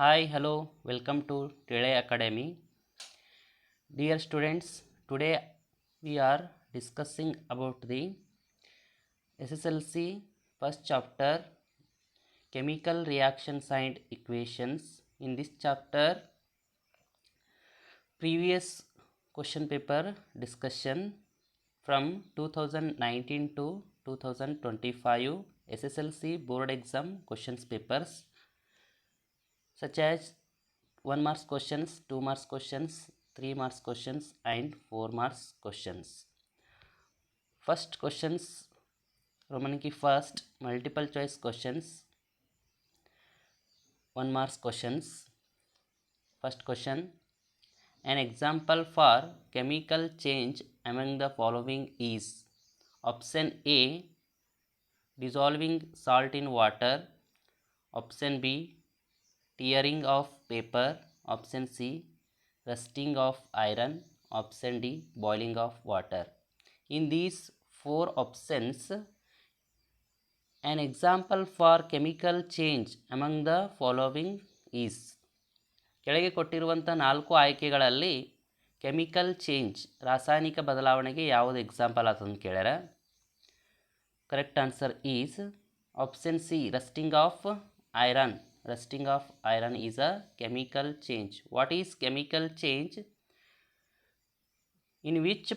Hi, hello, welcome to Tele Academy. Dear students, today we are discussing about the SSLC first chapter chemical reactions and equations. In this chapter, previous question paper discussion from 2019 to 2025 SSLC board exam questions papers such as 1 marks questions, 2 marks questions, 3 marks questions and 4 marks questions. First questions, Roman ki first multiple choice questions, 1 marks questions. First question, an example for chemical change among the following is option A, dissolving salt in water, option B, tearing of paper, option C, rusting of iron, option D, boiling of water. In these four options, an example for chemical change among the following is. ಕೆಳಗೆ ಕೊಟ್ಟಿರುವಂಥ 4 ಆಯ್ಕೆಗಳಲ್ಲಿ chemical change ರಾಸಾಯನಿಕ ಬದಲಾವಣೆಗೆ ಯಾವುದು example ಆತಂದು ಕೇಳ್ಯಾರ. Correct answer is option C, rusting of iron. Rusting of iron is a chemical change. What is chemical change? In which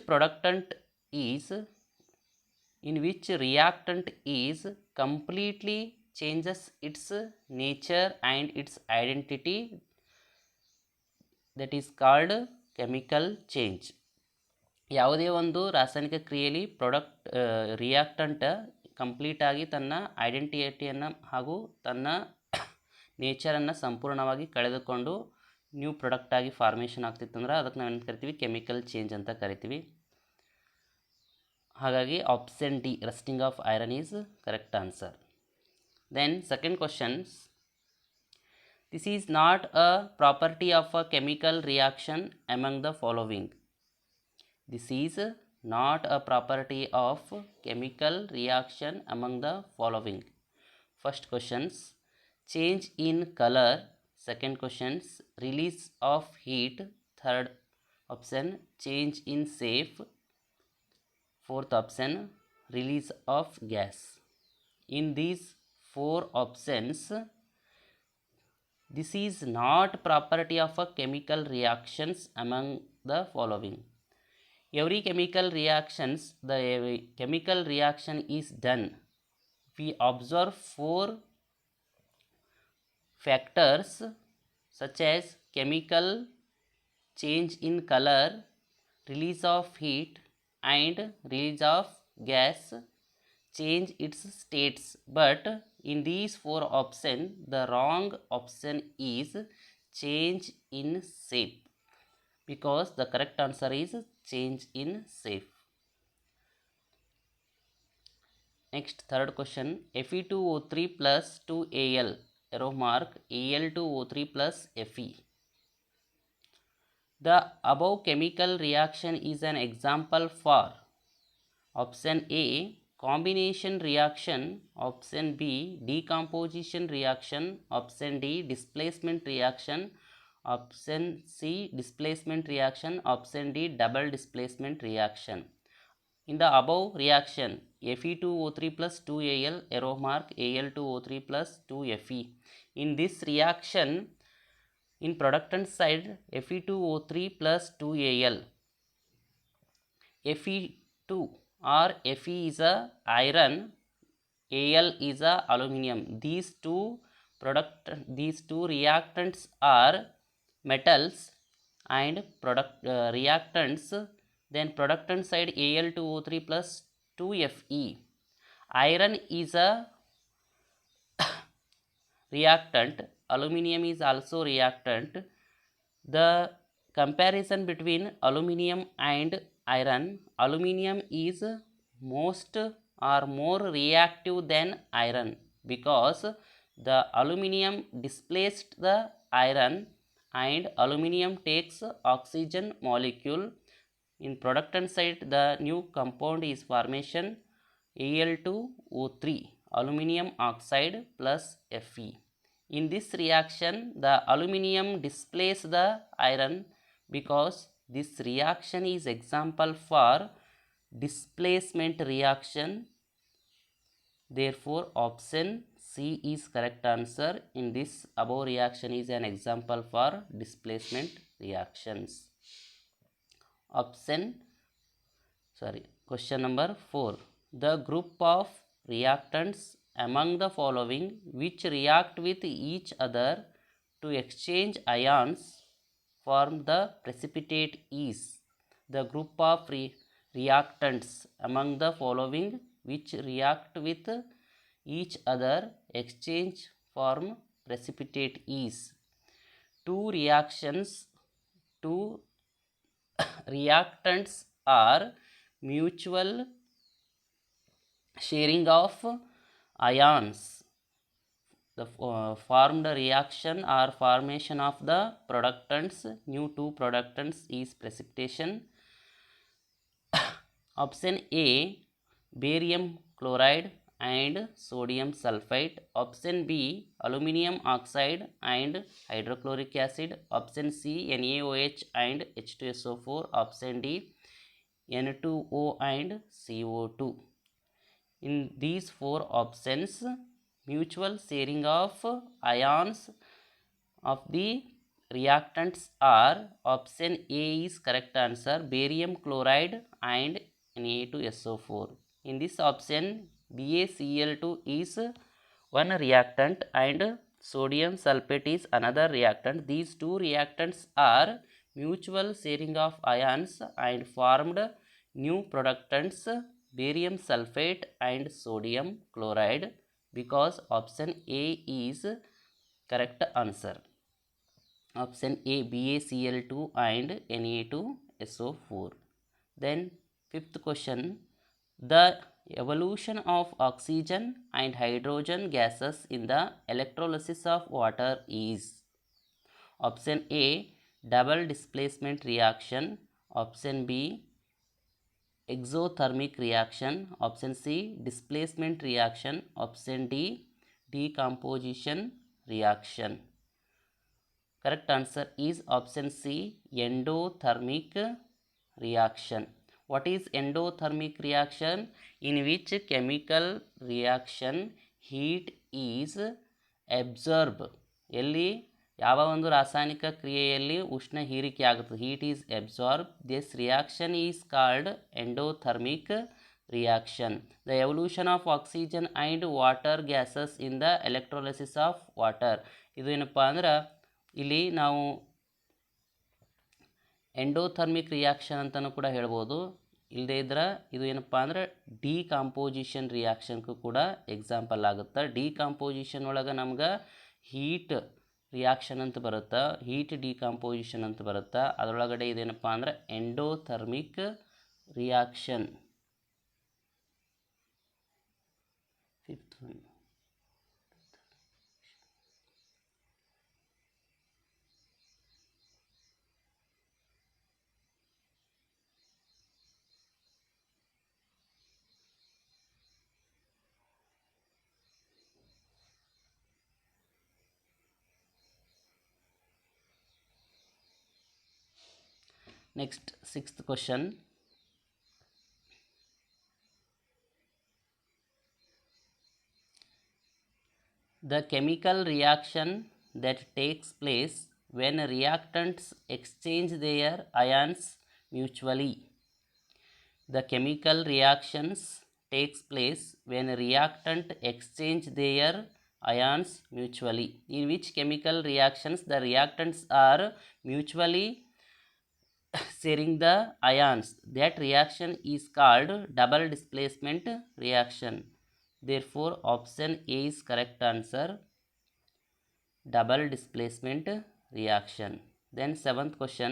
reactant is completely changes its nature and its identity, that is called chemical change. ಯಾವುದೇ ಒಂದು ರಾಸಾಯನಿಕ ಕ್ರಿಯೆಯಲ್ಲಿ reactant complete ಆಗಿ ತನ್ನ ಐಡೆಂಟಿಟಿಯನ್ನು ಹಾಗೂ ತನ್ನ ನೇಚರನ್ನು ಸಂಪೂರ್ಣವಾಗಿ ಕಳೆದುಕೊಂಡು ನ್ಯೂ ಪ್ರಾಡಕ್ಟಾಗಿ ಫಾರ್ಮೇಷನ್ ಆಗ್ತಿತ್ತಂದ್ರೆ ಅದಕ್ಕೆ ನಾವೇನು ಕರಿತೀವಿ, ಕೆಮಿಕಲ್ ಚೇಂಜ್ ಅಂತ ಕರಿತೀವಿ. ಹಾಗಾಗಿ option D, rusting of iron is correct answer. Then second questions, this is not a property of a chemical reaction among the following. This is not a property of chemical reaction among the following. First questions, change in color. Second questions, release of heat. Third option, change in shape. Fourth option, release of gas. In these four options, this is not property of a chemical reactions among the following. Every chemical reaction is done. We observe 4 factors such as chemical change in color, release of heat and release of gas, change its states. But in these 4 options, the wrong option is change in shape, because the correct answer is change in shape. Next, third question, Fe2O3 plus 2Al, arrow mark, Al2O3 plus Fe. The above chemical reaction is an example for option A, combination reaction, option B, decomposition reaction, option D, displacement reaction, option C, displacement reaction, option D, double displacement reaction. In the above reaction, Fe2O3 plus 2Al, arrow mark, Al2O3 plus 2Fe. In this reaction, in productant side, Fe2O3 plus 2Al, Fe2 or Fe is a iron, Al is a aluminum. These two reactants are metals and reactants. Then productant side, Al2O3 plus 2Fe. Iron is a reactant, aluminum is also reactant. The comparison between aluminum and iron, aluminum is more reactive than iron, because the aluminum displaced the iron and aluminum takes oxygen molecule. In productant side, the new compound is formation Al2O3, aluminum oxide plus Fe. In this reaction, the aluminum displaces the iron because this reaction is example for displacement reaction. Therefore, option C is correct answer. In this above reaction is an example for displacement reactions. Question number 4. The group of reactants among the following which react with each other to exchange ions form the precipitate is. The group of reactants among the following which react with each other exchange form precipitate is. Two reactants are mutual sharing of ions. The formed reaction or formation of the productants, new two productants is precipitation. Option A, barium chloride and sodium sulfite. Option B, aluminum oxide and hydrochloric acid. Option C, NaOH and H2SO4. Option D, N2O and CO2. In these four options, mutual sharing of ions of the reactants are. Option A is correct answer, barium chloride and Na2SO4. In this option, BaCl2 is one reactant and sodium sulfate is another reactant. These two reactants are mutual sharing of ions and formed new productants, barium sulfate and sodium chloride, because option A is correct answer. Option A, BaCl2 and Na2SO4. Then fifth question, the evolution of oxygen and hydrogen gases in the electrolysis of water is. Option A, double displacement reaction. Option B, exothermic reaction. Option C, displacement reaction. Option D, decomposition reaction. Correct answer is option C, endothermic reaction. What is endothermic reaction? In which chemical reaction heat is absorbed. ಎಲ್ಲಿ ಯಾವ ಒಂದು ರಾಸಾಯನಿಕ ಕ್ರಿಯೆಯಲ್ಲಿ ಉಷ್ಣ ಹೀರಿಕೆ ಆಗುತ್ತದೆ, heat is absorbed. This reaction is called endothermic reaction. The evolution of oxygen and water gases in the electrolysis of water. ಇದು ಏನಪ್ಪ ಅಂದ್ರೆ ಇಲ್ಲಿ ನಾವು ಎಂಡೋಥರ್ಮಿಕ್ ರಿಯಾಕ್ಷನ್ ಅಂತಲೂ ಕೂಡ ಹೇಳ್ಬೋದು. ಇಲ್ಲದೇ ಇದ್ರೆ ಇದು ಏನಪ್ಪ ಅಂದ್ರೆ ಡಿಕಾಂಪೋಸಿಷನ್ ರಿಯಾಕ್ಷನ್ಗೂ ಕೂಡ ಎಕ್ಸಾಂಪಲ್ ಆಗುತ್ತೆ. ಡಿಕಾಂಪೋಸಿಷನ್ ಒಳಗೆ ನಮ್ಗೆ ಹೀಟ್ ರಿಯಾಕ್ಷನ್ ಅಂತ ಬರುತ್ತೆ, ಹೀಟ್ ಡಿಕಾಂಪೋಸಿಷನ್ ಅಂತ ಬರುತ್ತೆ. ಅದರೊಳಗಡೆ ಇದೇನಪ್ಪ ಅಂದ್ರೆ endothermic reaction. Fifth one, next sixth question. The chemical reaction that takes place when reactants exchange their ions mutually. The chemical reactions takes place when reactant exchange their ions mutually. In which chemical reactions the reactants are mutually sharing the ions? That reaction is called double displacement reaction. Therefore, option A is correct answer, double displacement reaction. Then seventh question,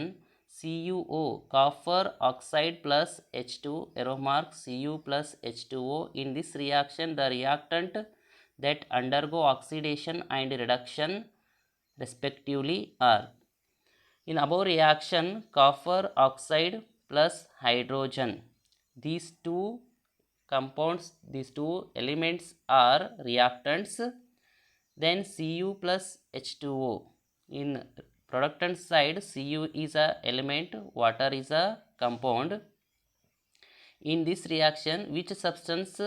CuO, copper oxide plus H2, arrow mark Cu plus H2O. In this reaction, the reactant that undergo oxidation and reduction respectively are. In above reaction, copper oxide plus hydrogen, these two compounds, these two elements are reactants. then Cu plus H2O. In productant side, Cu is a element, water is a compound. In this reaction, which substance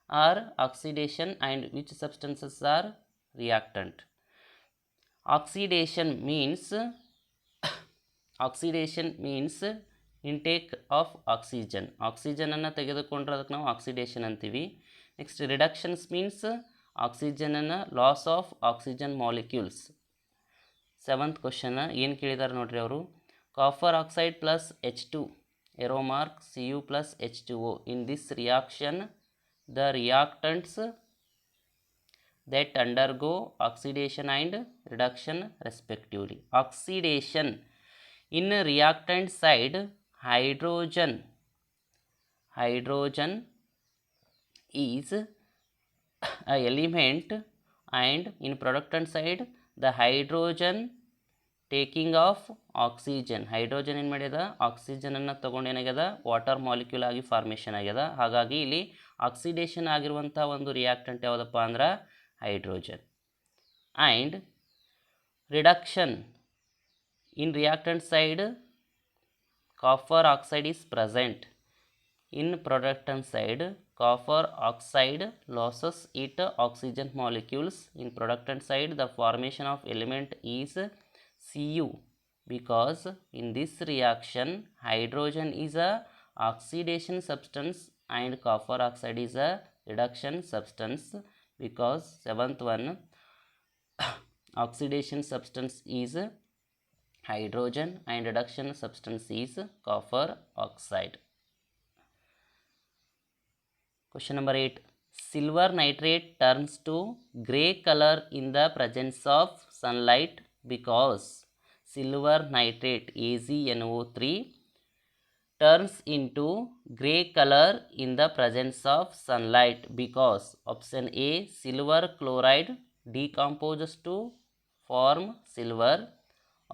are oxidation and which substances are reactant? Oxidation means intake of oxygen. Oxygen ಅನ್ನು ತೆಗೆದುಕೊಂಡ್ರೆ ಅದಕ್ಕೆ ನಾವು oxidation ಅಂತೀವಿ. Next reductions means oxygen ಅನ್ನು loss of oxygen molecules. Seventh question ಏನು ಕೇಳಿದಾರೆ ನೋಡ್ರಿ ಅವರು, copper oxide plus H2 arrow mark Cu plus H2O. In this reaction, the reactants that undergo oxidation and reduction respectively. Oxidation, in reactant side, hydrogen is a element, and in productant side the hydrogen taking of oxygen, hydrogen ಏನು ಮಾಡ್ಯದ ಆಕ್ಸಿಜನನ್ನು ತೊಗೊಂಡು ಏನಾಗ್ಯದ water molecule ಆಗಿ formation ಆಗ್ಯದ. ಹಾಗಾಗಿ ಇಲ್ಲಿ oxidation ಆಗಿರುವಂಥ ಒಂದು reactant ಯಾವುದಪ್ಪ ಅಂದ್ರೆ hydrogen. And reduction, in reactant side copper oxide is present. In productant side, copper oxide loses its oxygen molecules. In productant side, the formation of element is Cu, because in this reaction hydrogen is a oxidation substance and copper oxide is a reduction substance. Because seventh one, oxidation substance is hydrogen and reduction substance is copper oxide. Question number 8. Silver nitrate turns to grey color in the presence of sunlight because silver nitrate AgNO3 turns into grey color in the presence of sunlight because option A, silver chloride decomposes to form silver.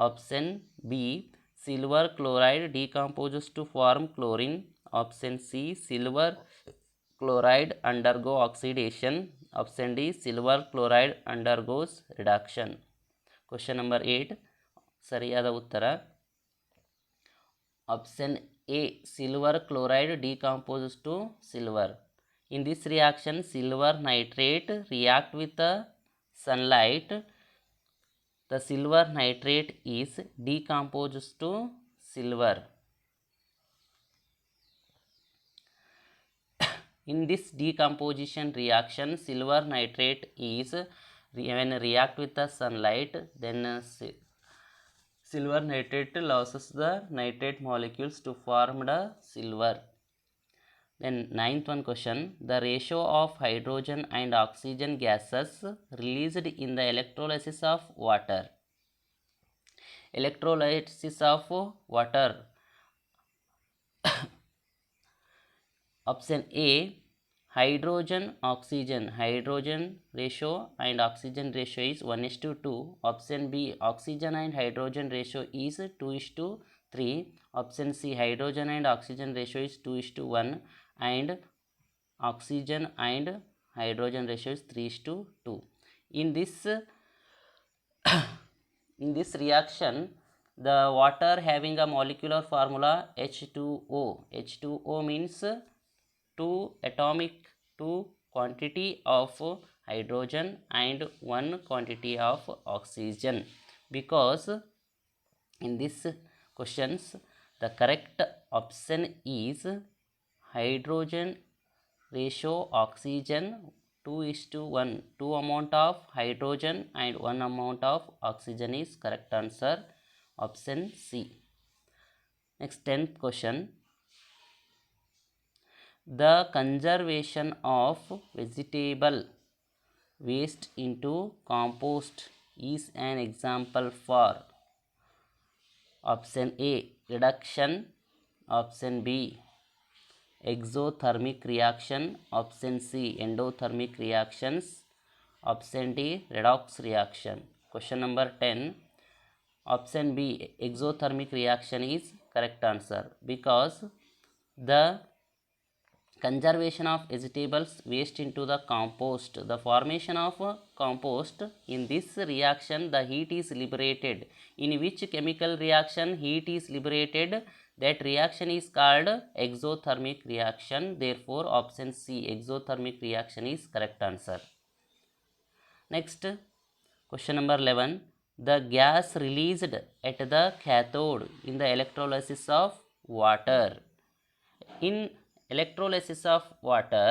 Option B, silver chloride decomposes to form chlorine. Option C, silver chloride undergo oxidation. Option D, silver chloride undergoes reduction. Question number 8, ಸರಿಯಾದ ಉತ್ತರ option A, silver chloride decomposes to silver. In this reaction, silver nitrate react with the sunlight. The silver nitrate is decomposed to silver. In this decomposition reaction, silver nitrate is, when react with the sunlight, then silver nitrate loses the nitrate molecules to form the silver. Then ninth one question, the ratio of hydrogen and oxygen gases released in the electrolysis of water. Electrolysis of water. Option A, hydrogen oxygen ratio and oxygen ratio is 1:2. Option B, oxygen and hydrogen ratio is 2:3. Option C, hydrogen and oxygen ratio is 2:1 and oxygen and hydrogen ratio is 3:2. In this reaction, the water having a molecular formula H2O. H2O means two quantity of hydrogen and one quantity of oxygen. Because in this questions, the correct option is hydrogen ratio oxygen 2:1. 2 amount of hydrogen and 1 amount of oxygen is correct answer, option C. Next 10th question, the conversion of vegetable waste into compost is an example for. Option A, reduction. Option B, exothermic reaction. Option C, endothermic reactions. Option D, redox reaction. Question number 10, option B, exothermic reaction is correct answer, because the conservation of vegetables waste into the compost. The formation of compost. In this reaction the heat is liberated. In which chemical reaction heat is liberated? That reaction is called exothermic reaction. Therefore option C, exothermic reaction, is correct answer. Next, question number 11. The gas released at the cathode in the electrolysis of water. In electrolysis of water,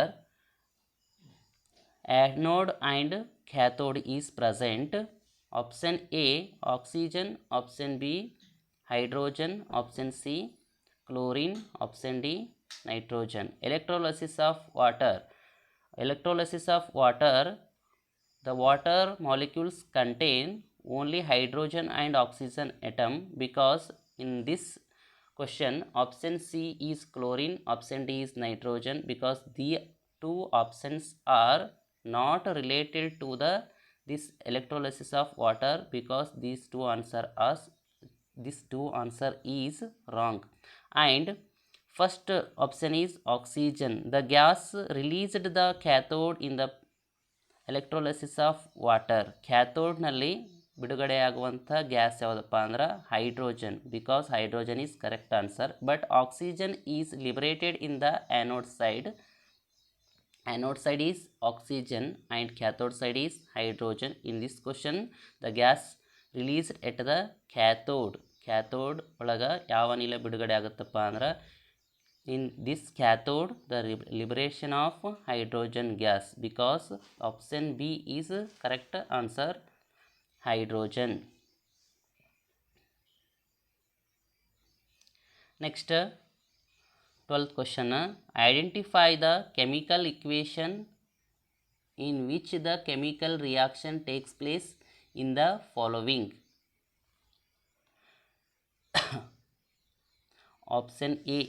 anode and cathode is present. Option A, oxygen. Option B, hydrogen. Option C, chlorine. Option D, nitrogen. Electrolysis of water. Electrolysis of water, the water molecules contain only hydrogen and oxygen atom, because in this question option C is chlorine, option D is nitrogen, because the two options are not related to this electrolysis of water, because these two answer is wrong. And first option is oxygen. The gas released the cathode in the electrolysis of water. ಕ್ಯಾಥೋಡ್ನಲ್ಲಿ ಬಿಡುಗಡೆಯಾಗುವಂಥ gas ಯಾವುದಪ್ಪ ಅಂದ್ರೆ hydrogen, because hydrogen is correct answer. But oxygen is liberated in the anode side. Anode side is oxygen and cathode side is hydrogen. In this question the gas released at the cathode. cathode ಒಳಗೆ ಯಾವ ಅನಿಲ ಬಿಡುಗಡೆ ಆಗುತ್ತಪ್ಪ ಅಂದ್ರೆ in this cathode the liberation of hydrogen gas, because option B is correct answer, hydrogen. Next, 12th question. Identify the chemical equation in which the chemical reaction takes place in the following. Option A,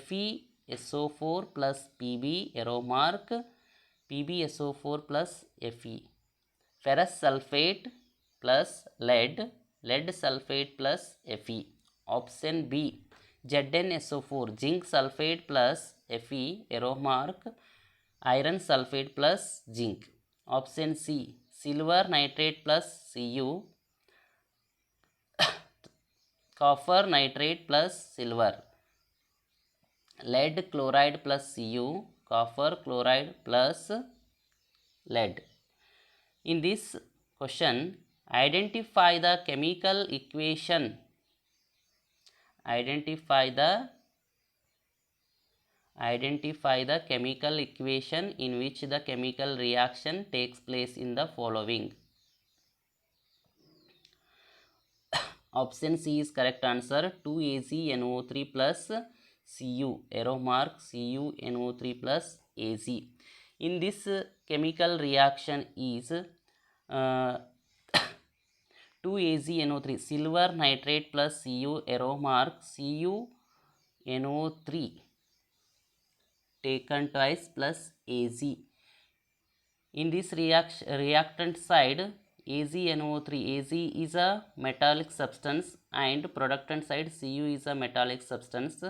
FeSO4 plus Pb, arrow mark, PbSO4 plus Fe. Ferrous sulfate plus lead, lead sulfate plus Fe. Option B, ZnSO4, zinc sulfate plus Fe, arrow mark, iron sulfate plus zinc. Option C, silver nitrate plus Cu, copper nitrate plus silver, lead chloride plus Cu, copper chloride plus lead. In this question identify the chemical equation. Identify the chemical equation in which the chemical reaction takes place in the following. Option C is correct answer, 2AgNO3 plus Cu, arrow mark, CuNO3 plus Ag. In this chemical reaction is 2AgNO3, silver nitrate plus Cu, arrow mark, CuNO3 taken twice plus Ag. In this reactant side AgNO3, Ag is a metallic substance and productant side Cu is a metallic substance.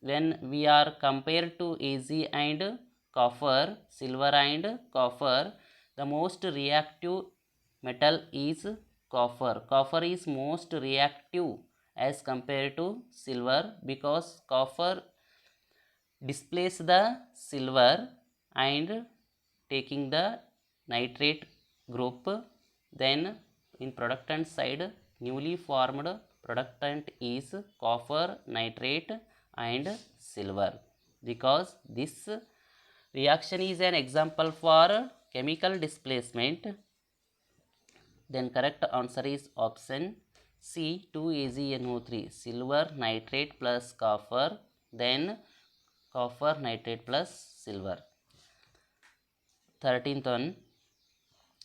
When we are compared to Ag and copper, silver and copper, the most reactive metal is copper. Copper is most reactive as compared to silver, because copper displace the silver and taking the nitrate group. Then in productant side newly formed productant is copper, nitrate and silver. Because this reaction is an example for chemical displacement, then correct answer is option C, 2AgNO3, silver nitrate plus copper, then copper nitrate plus silver. 13th one,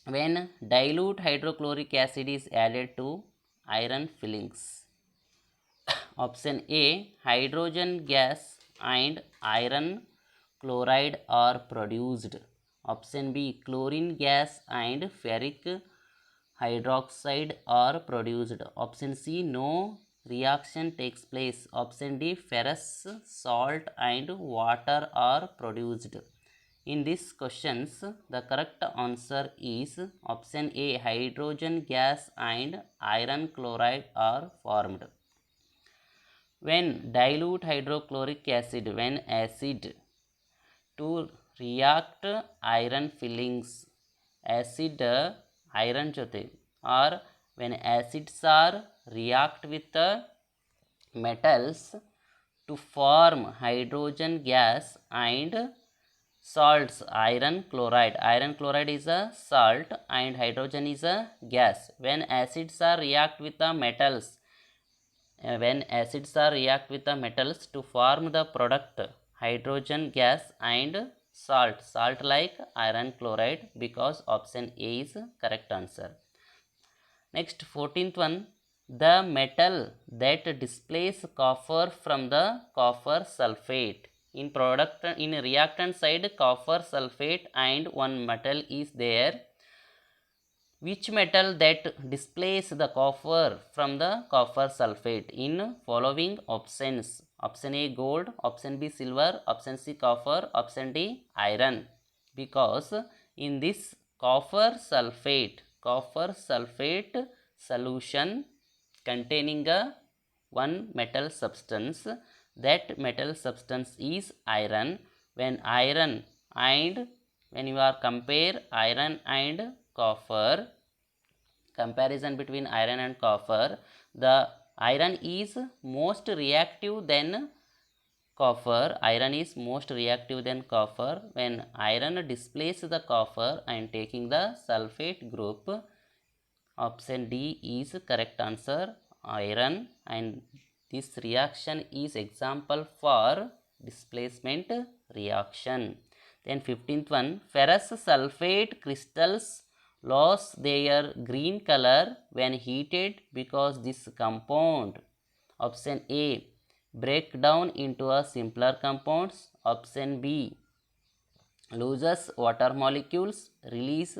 when dilute hydrochloric acid is added to iron fillings. Option A, hydrogen gas and iron chloride are produced. Option B, chlorine gas and ferric hydroxide are produced. Option C, no reaction takes place? Option D, ferrous, salt and water are produced. In these questions, the correct answer is option A, hydrogen gas and iron chloride are formed. When dilute hydrochloric acid when acid to react iron fillings, acid iron jote, or when acids are react with metals to form hydrogen gas and salts, iron chloride is a salt and hydrogen is a gas. When acids are react with the metals, to form the product hydrogen gas and salt like iron chloride, because option A is correct answer. Next, 14th one, the metal that displays copper from the copper sulfate. In reactant side, copper sulfate and one metal is there. Which metal that displays the copper from the copper sulfate in following options? Option A, gold. Option B, silver. Option C, copper. Option D, iron. Because in this copper sulfate solution containing one metal substance, that metal substance is iron. When you are compare iron and copper, comparison between iron and copper, the iron is most reactive than copper. When iron displaces the copper and taking the sulfate group, option D is correct answer, iron, and this reaction is example for displacement reaction. Then 15th one, ferrous sulfate crystals lose their green color when heated because this compound. Option A, break down into a simpler compounds. Option B, loses water molecules, release.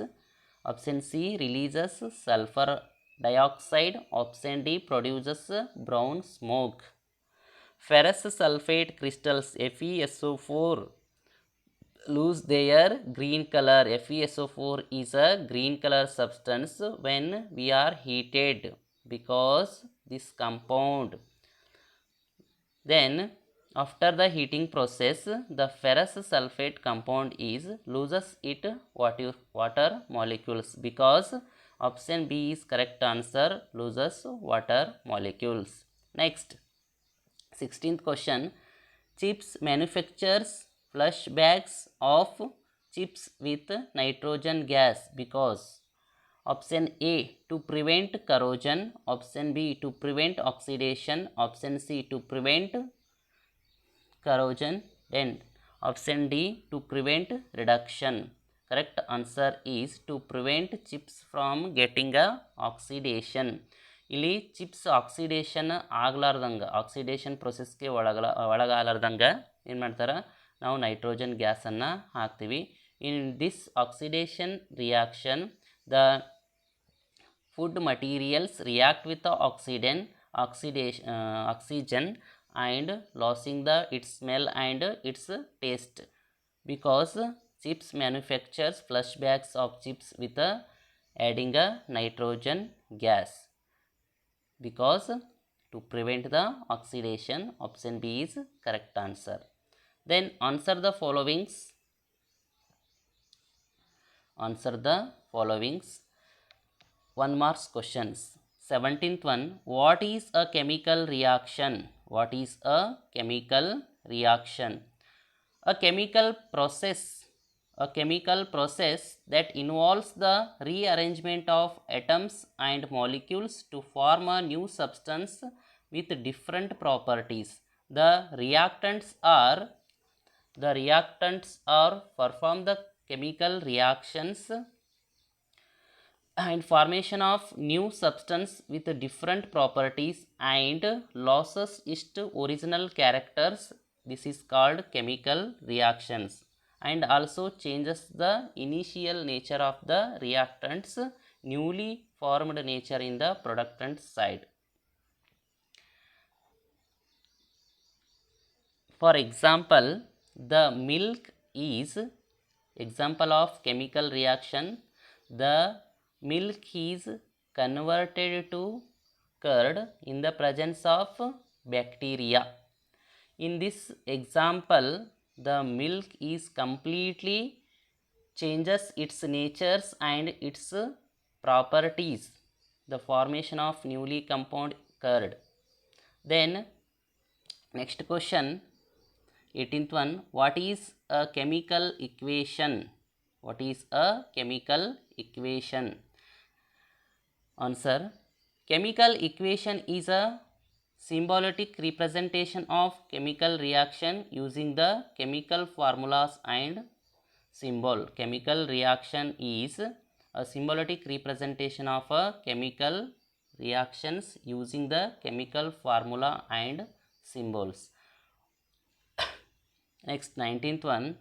Option C, releases sulfur dioxide. Option D, produces brown smoke. Ferrous sulfate crystals FeSO4 lose their green color. FeSO4 is a green color substance when we are heated because this compound. Then after the heating process, the ferrous sulfate compound loses its water molecules, because option B is correct answer, loses water molecules. Next, 16th question, chips manufactures flush bags of chips with nitrogen gas because option A, to prevent corrosion. Option B, to prevent oxidation. Option C, to prevent corrosion. Then option D, to prevent reduction. Correct answer is to prevent chips from getting a oxidation. ಇಲ್ಲಿ chips oxidation ಆಗ್ಲಾರ್ದಂಗೆ, oxidation ಪ್ರೊಸೆಸ್ಗೆ ಒಳಗಾಲಾರ್ದಂಗೆ ಏನು ಮಾಡ್ತಾರೆ, ನಾವು nitrogen ಗ್ಯಾಸನ್ನು ಹಾಕ್ತೀವಿ. In this oxidation reaction, the food materials react with the oxygen and losing its smell and its taste, because chips manufactures flush bags of chips with adding a nitrogen gas, because to prevent the oxidation. Option B is correct answer. Then answer the followings. 1 marks questions. 17th one, what is a chemical reaction? A chemical process that involves the rearrangement of atoms and molecules to form a new substance with different properties. The reactants are perform the chemical reactions and formation of new substance with different properties and losses its original characters. This is called chemical reactions, and also changes the initial nature of the reactants, newly formed nature in the productant side. For example, the milk is example of chemical reaction. The milk is converted to curd in the presence of bacteria. In this example, the milk is completely changes its natures and its properties, the formation of newly compound curd. Then next question, 18th one, what is a chemical equation? What is a chemical equation? Answer, chemical equation is a symbolic representation of chemical reaction using the chemical formulas and symbol. Chemical reaction is a symbolic representation of a chemical reactions using the chemical formula and symbols. Next, 19th one,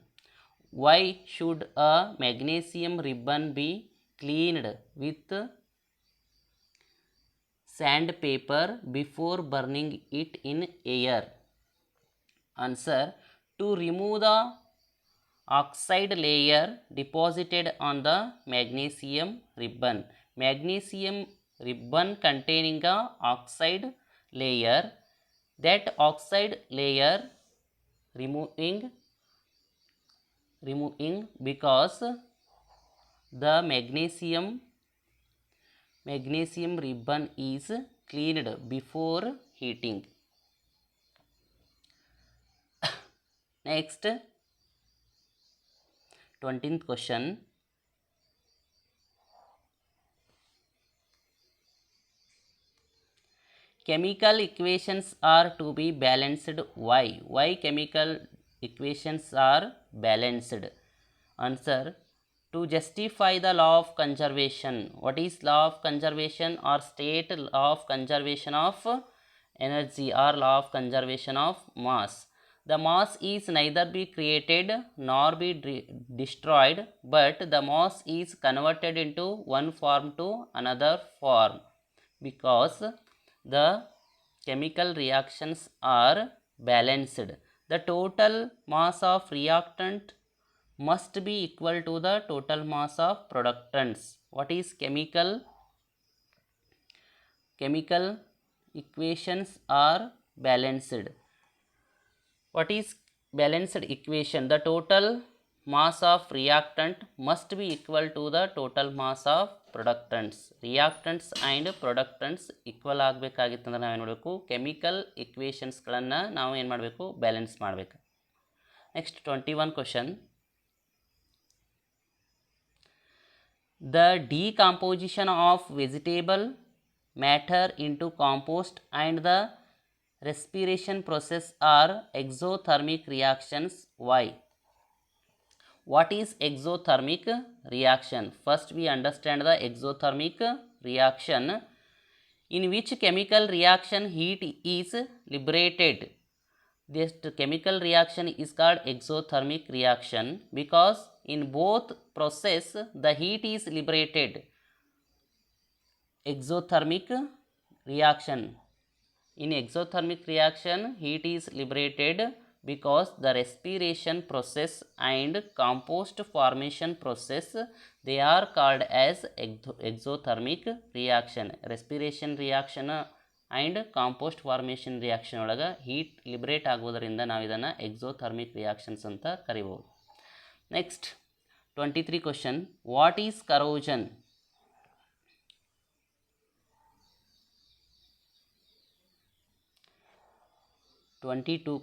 why should a magnesium ribbon be cleaned with sandpaper before burning it in air? Answer, to remove the oxide layer deposited on the magnesium ribbon. Magnesium ribbon containing a oxide layer. That oxide layer removing because the magnesium ribbon is cleaned before heating. Next, 20th question, chemical equations are to be balanced. Why chemical equations are balanced? Answer, to justify the law of conservation. What is law of conservation or state law of conservation of energy or law of conservation of mass? The mass is neither be created nor be destroyed, but the mass is converted into one form to another form because the chemical reactions are balanced. The total mass of reactant must be equal to the total mass of productants. What is chemical equations are balanced? What is balanced equation? The total mass of reactant must be equal to the total mass of productants. Reactants and productants equal ಆಗಬೇಕಾಗಿತ್ತಂದ್ರೆ ನಾವು ಏನು ಮಾಡಬೇಕು, chemical ಇಕ್ವೇಷನ್ಸ್ಗಳನ್ನು ನಾವು ಏನು ಮಾಡಬೇಕು, balance ಮಾಡಬೇಕು. Next 21 question, the decomposition of vegetable matter into compost and the respiration process are exothermic reactions. Why? What is exothermic reaction? First we understand the exothermic reaction, in which chemical reaction heat is liberated. This chemical reaction is called exothermic reaction because in both process the heat is liberated. Exothermic reaction. In exothermic reaction, heat is liberated because the respiration process and compost formation process, they are called as exothermic reaction. Respiration reaction and compost formation reaction ಒಳಗೆ heat liberate ಆಗೋದರಿಂದ ನಾವು ಇದನ್ನು exothermic reactions ಅಂತ ಕರಿಬಹುದು. Next, 23 question, what is corrosion?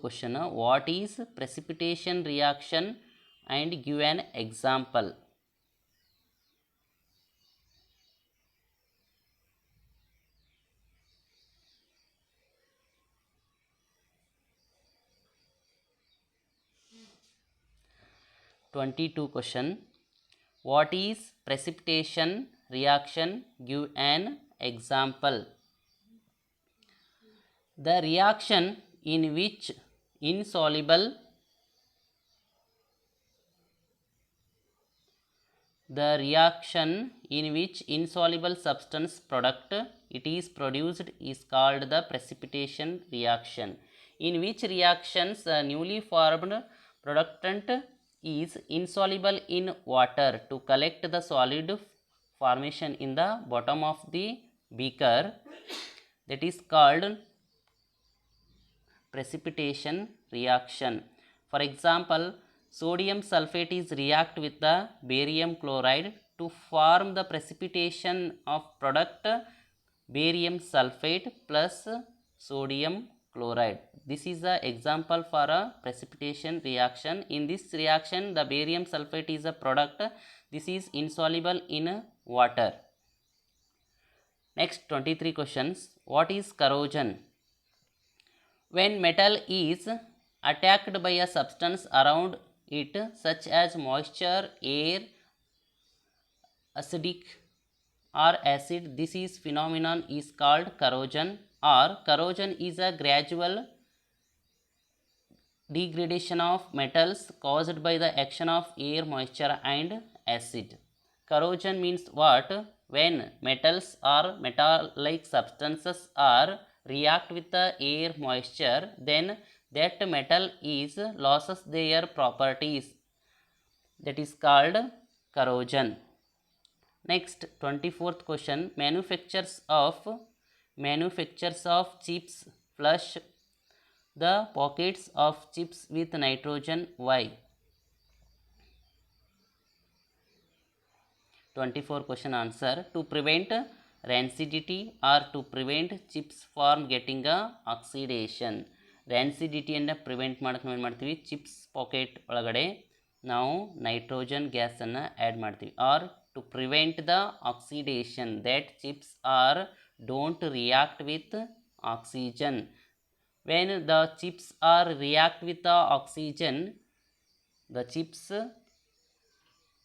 question, what is precipitation reaction and give an example. question, what is precipitation reaction, give an example. The reaction in which insoluble substance product it is produced is called the precipitation reaction. In which reactions newly formed productant is insoluble in water to collect the solid formation in the bottom of the beaker, that is called precipitation reaction. For example, sodium sulfate is react with the barium chloride to form the precipitation of product barium sulfate plus sodium chloride. This is the example for a precipitation reaction. In this reaction, the barium sulfate is a product. This is insoluble in water. Next 23 questions. What is corrosion? When metal is attacked by a substance around it, such as moisture, air, acidic or acid, this is phenomenon is called corrosion, or corrosion is a gradual degradation of metals caused by the action of air, moisture and acid. Corrosion means what? When metals or metal-like substances are react with the air, moisture, then that metal is loses their properties. That is called corrosion. Next 24th question. Manufacturers of chips flush the pockets of chips with nitrogen. Why? 24 question answer. To prevent rancidity or to prevent chips from getting a oxidation. ರ್ಯಾನ್ಸಿಡಿಟಿಯನ್ನು prevent ಮಾಡೋಕ್ಕೆ ನಾವು ಏನು ಮಾಡ್ತೀವಿ, chips packet ಒಳಗಡೆ ನಾವು nitrogen ಗ್ಯಾಸನ್ನು add ಮಾಡ್ತೀವಿ. Or to prevent the oxidation that chips are don't react with oxygen. When the chips are react with the oxygen, the chips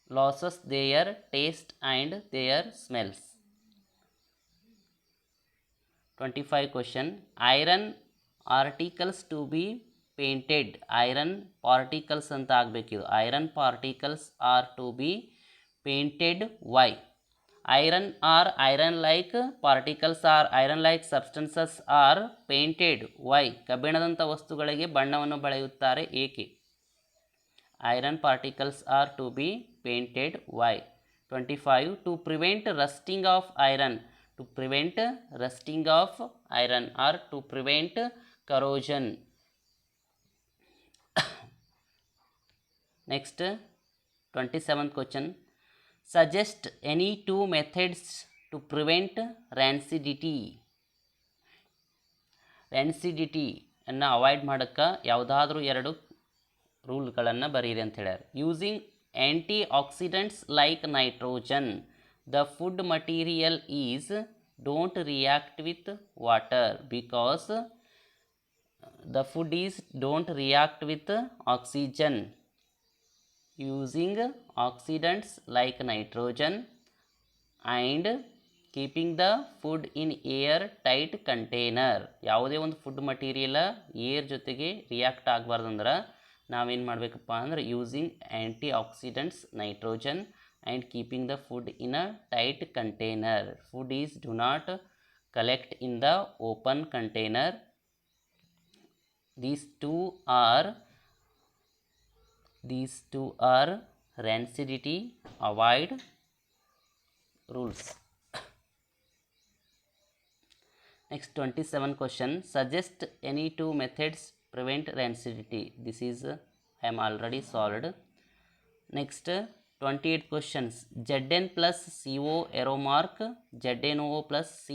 loses their taste and their smells. 25 question. Iron articles to be painted. Iron particles ಅಂತ ಆಗಬೇಕಿದು. Iron particles are to be painted. Why? Iron or iron like particles or iron like substances are painted. Why? ಕಬ್ಬಿಣದಂಥ ವಸ್ತುಗಳಿಗೆ ಬಣ್ಣವನ್ನು ಬಳೆಯುತ್ತಾರೆ, ಏಕೆ? Iron particles are to be painted. Why? 25. To prevent rusting of iron. To prevent rusting of iron or to prevent corrosion. Next 27th question. Suggest any two methods to prevent rancidity. Rancidity ಅನ್ನು avoid ಮಾಡೋಕ್ಕೆ ಯಾವುದಾದ್ರೂ ಎರಡು ರೂಲ್ಗಳನ್ನು ಬರೀರಿ ಅಂತ ಹೇಳ್ಯಾರ. Using anti accidents like nitrogen. The food material is don't react with water because the food is don't react with oxygen. Using accidents like nitrogen and keeping the food in air tight container. ಯಾವುದೇ ಒಂದು food material air ಜೊತೆಗೆ react ಆಗಬಾರ್ದಂದ್ರೆ ನಾವೇನು ಮಾಡಬೇಕಪ್ಪ ಅಂದ್ರೆ using anti accidents nitrogen and keeping the food in a tight container. Food is do not collect in the open container. These two are rancidity avoid rules. Next 27 question. Suggest any two methods prevent rancidity. This is I am already solved. Next 28 questions. Zn plus CO arrow mark ZnO plus C.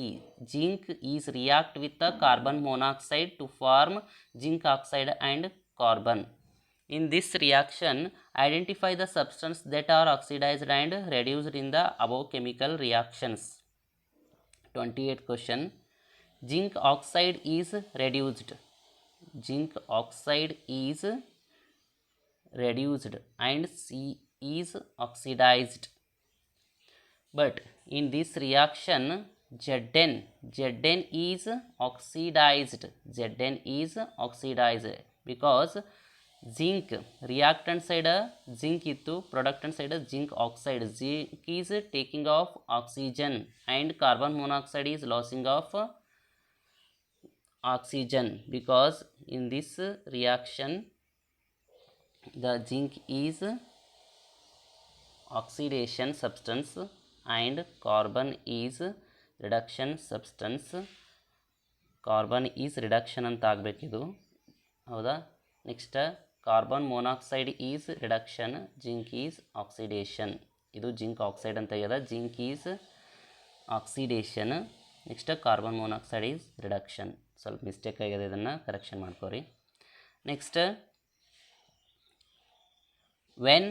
Zinc is react with the carbon monoxide to form zinc oxide and carbon. In this reaction, identify the substance that are oxidized and reduced in the above chemical reactions. 28th question. Zinc oxide is reduced. Zinc oxide is reduced and C is oxidized. But in this reaction, Zn is oxidized. Zn is oxidized because zinc reactant side zinc ittu, productant side zinc oxide. Zinc is taking off oxygen and carbon monoxide is losing of oxygen, because in this reaction the zinc is oxidation substance and carbon is reduction substance. Carbon is reduction ಅಂತ ಆಗಬೇಕಿದು, ಹೌದಾ. Next carbon monoxide is reduction, zinc is oxidation. ಇದು zinc oxide ಅಂತ ಆಗ್ಯದ, zinc is oxidation. Next carbon monoxide is reduction. ಸ್ವಲ್ಪ mistake ಆಗಿದೆ, ಇದನ್ನು correction ಮಾಡ್ಕೋರಿ. Next when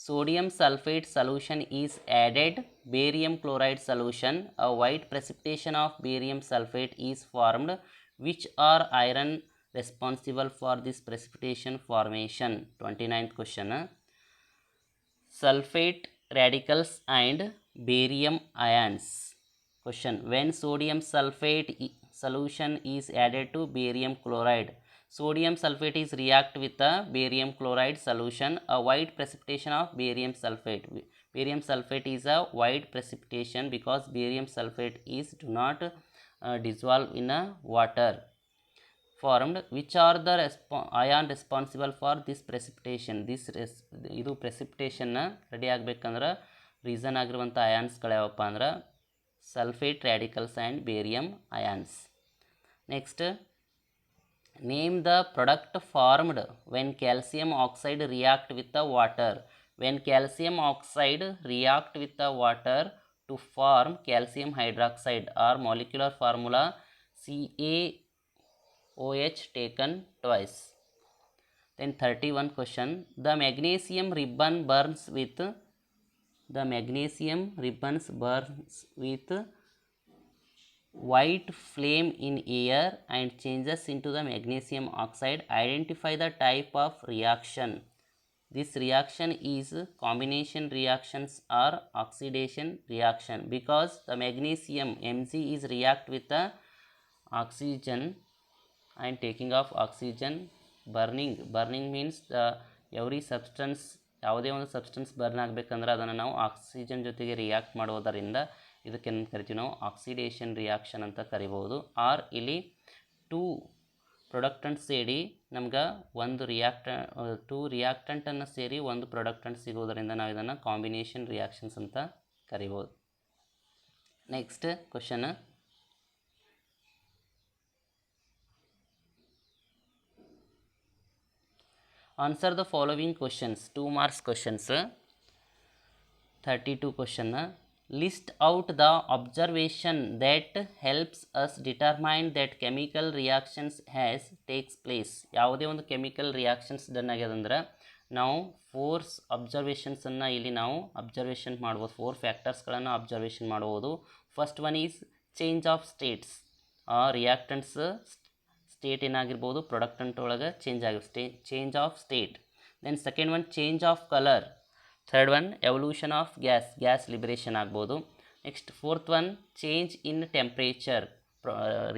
sodium sulfate solution is added barium chloride solution, a white precipitation of barium sulfate is formed. Which are iron responsible for this precipitation formation? 29th question. Sulfate radicals and barium ions. Question: when sodium sulfate solution is added to barium chloride, sodium sulfate is react with a barium chloride solution, a white precipitation of barium sulfate. Barium sulfate is a white precipitation because barium sulfate is do not dissolve in a water formed. Which are the ion responsible for this precipitation? ಇದು ಪ್ರೆಸಿಪಿಟೇಷನ್ನ ready ಆಗಬೇಕಂದ್ರೆ reason ಆಗಿರುವಂಥ ಅಯಾನ್ಸ್ಗಳು ಯಾವಪ್ಪ ಅಂದ್ರೆ sulphate radicals and barium ions. Next name the product formed when calcium oxide react with the water. When calcium oxide react with the water to form calcium hydroxide, or molecular formula CaOH taken twice. Then 31 question. The magnesium ribbon burns with white flame in air and changes into the magnesium oxide. Identify the type of reaction. This reaction is combination reactions or oxidation reaction, because the magnesium Mg is react with the oxygen and taking off oxygen. Burning means the every substance, ಯಾವುದೇ ಒಂದು substance burn ಆಗಬೇಕಂದ್ರೆ ಅದನ್ನು ನಾವು oxygen ಜೊತೆಗೆ react ಮಾಡೋದರಿಂದ ಇದಕ್ಕೆ ಏನು ಕರಿತೀವಿ ನಾವು ಆಕ್ಸಿಡೇಷನ್ ರಿಯಾಕ್ಷನ್ ಅಂತ ಕರಿಬೋದು. ಆರ್ ಇಲ್ಲಿ ಟೂ ಪ್ರೊಡಕ್ಟಂಟ್ ಸೇರಿ ನಮ್ಗೆ ಟೂ ರಿಯಾಕ್ಟಂಟನ್ನು ಸೇರಿ ಒಂದು ಪ್ರೊಡಕ್ಟಂಟ್ ಸಿಗೋದರಿಂದ ನಾವು ಇದನ್ನು ಕಾಂಬಿನೇಷನ್ ರಿಯಾಕ್ಷನ್ಸ್ ಅಂತ ಕರಿಬೋದು. Next question, answer the following questions. 2 marks questions. 32 question. List out the observation that helps us determine that chemical reactions has takes place. ಯಾವುದೇ ಒಂದು ಕೆಮಿಕಲ್ ರಿಯಾಕ್ಷನ್ಸ್ ಡನ್ ಆಗ್ಯದಂದ್ರೆ ನಾವು 4 ಅಬ್ಸರ್ವೇಷನ್ಸನ್ನು ಇಲ್ಲಿ ನಾವು ಅಬ್ಸರ್ವೇಷನ್ ಮಾಡ್ಬೋದು, 4 ಫ್ಯಾಕ್ಟರ್ಸ್ಗಳನ್ನು ಅಬ್ಸರ್ವೇಷನ್ ಮಾಡ್ಬೋದು. First one is change of states. Reactants state ಏನಾಗಿರ್ಬೋದು, ಪ್ರೊಡಕ್ಟಂಟ್ ಒಳಗೆ change of state. Then second one change of colour. Third one evolution of gas liberation ಆಗ್ಬೋದು. Next fourth one change in temperature.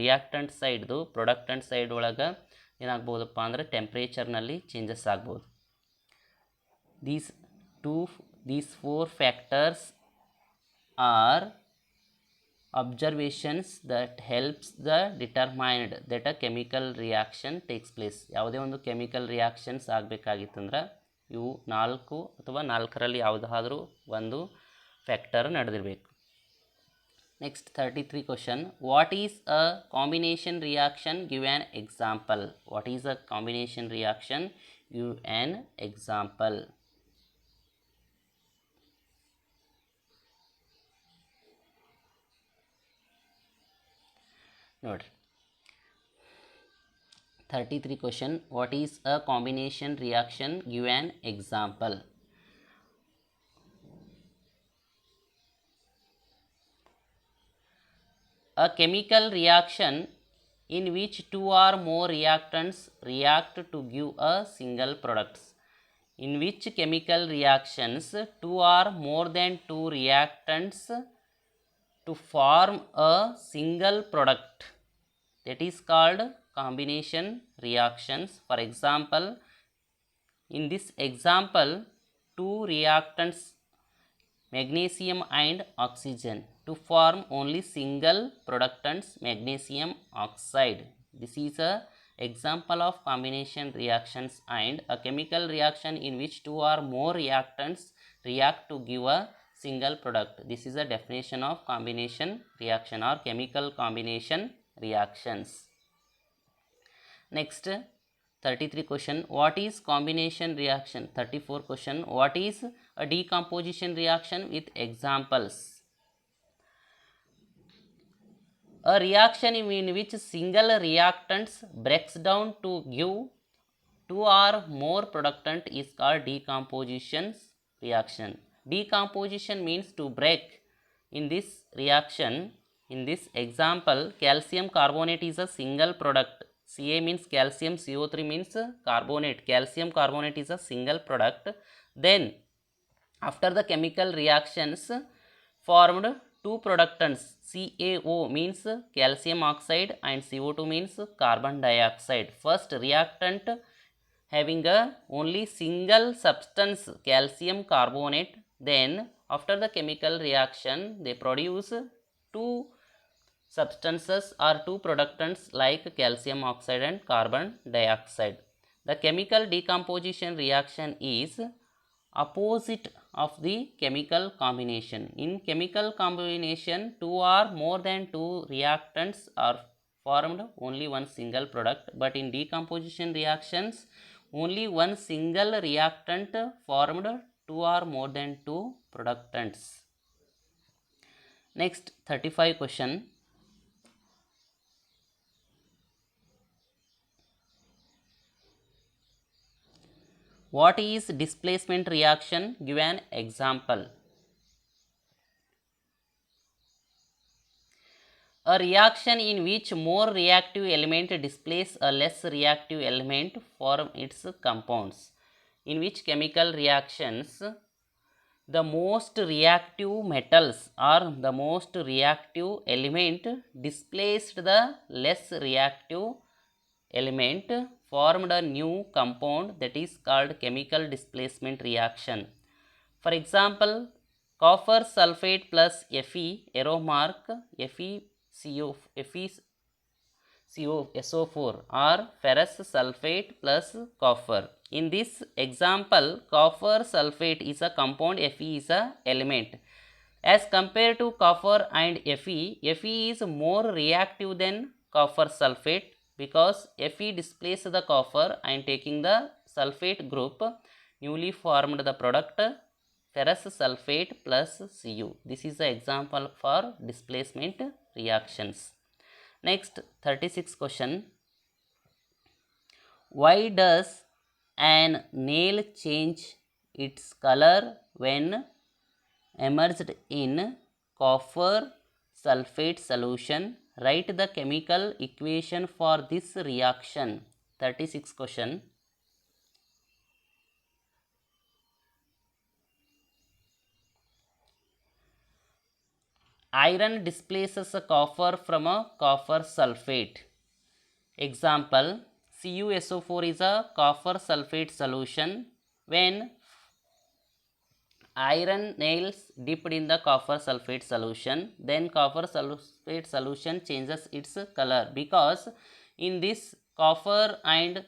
Reactant ಸೈಡ್ದು ಪ್ರೊಡಕ್ಟಂಟ್ side ಒಳಗೆ ಏನಾಗ್ಬೋದಪ್ಪ ಅಂದರೆ ಟೆಂಪ್ರೇಚರ್ನಲ್ಲಿ ಚೇಂಜಸ್ ಆಗ್ಬೋದು. These 4 factors are observations that helps the determined that a chemical reaction takes place. ಯಾವುದೇ ಒಂದು ಕೆಮಿಕಲ್ ರಿಯಾಕ್ಷನ್ಸ್ ಆಗಬೇಕಾಗಿತ್ತಂದ್ರೆ ಇವು 4 ಅಥವಾ 4ರಲ್ಲಿ ಯಾವುದಾದ್ರೂ ಒಂದು ಫ್ಯಾಕ್ಟರ್ ನಡೆದಿರಬೇಕು. Next 33 question. What is a combination reaction? Give an example. What is a combination reaction? Give an example. ನೋಡ್ರಿ 33 question. What is a combination reaction? Give an example. A chemical reaction in which 2 or more reactants react to give a single product. In which chemical reactions 2 or more than 2 reactants to form a single product, that is called combination reactions. For example, in this example 2 reactants magnesium and oxygen to form only single productants magnesium oxide. This is a example of combination reactions and a chemical reaction in which two or more reactants react to give a single product. This is a definition of combination reaction or chemical combination reactions. Next, 33 question, what is combination reaction? 34 question, what is a decomposition reaction with examples? A reaction in which single reactants breaks down to give two or more productant is called decomposition reaction. Decomposition means to break. In this reaction, in this example, calcium carbonate is a single product. Ca means calcium, CO3 means carbonate. Calcium carbonate is a single product. Then, after the chemical reactions formed two productants. CaO means calcium oxide and CO2 means carbon dioxide. First reactant having a only single substance, calcium carbonate. Then after the chemical reaction they produce two substances or two productants like calcium oxide and carbon dioxide. The chemical decomposition reaction is opposite of the chemical combination. In chemical combination, two or more than two reactants are formed only one single product, but in decomposition reactions only one single reactant formed two or more than two productants. Next, 35 question. What is displacement reaction? Give an example. A reaction in which more reactive element displace a less reactive element form its compounds. In which chemical reactions the most reactive metals or the most reactive element displaced the less reactive element, formed a new compound, that is called chemical displacement reaction. For example, copper sulfate plus Fe, arrow mark FeCO4 or ferrous sulfate plus copper. In this example, copper sulfate is a compound, Fe is a element. As compared to copper and Fe, Fe is more reactive than copper sulfate because Fe displaces the copper and taking the sulfate group, newly formed the product ferrous sulfate plus Cu. This is the example for displacement reactions. Next, 36 question. Why does an nail change its color when immersed in copper sulfate solution? Write the chemical equation for this reaction. 36 question. Iron displaces a copper from a copper sulfate. Example, CuSO4 is a copper sulfate solution. When iron nails dipped in the copper sulfate solution, then copper sulfate solution changes its color because in this copper and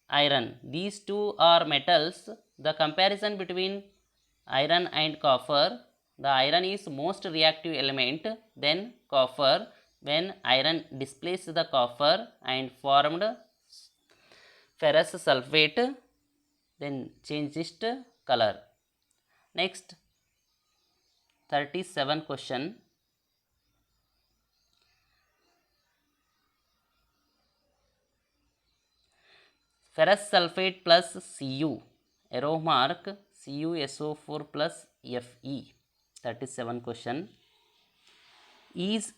iron, these two are metals. The comparison between iron and copper, the iron is most reactive element than copper. When iron displaced the copper and formed ferrous sulfate, then changed its color. Next, 37 question. Ferrous sulfate plus Cu, arrow mark CuSO4 plus Fe. 37 question. Is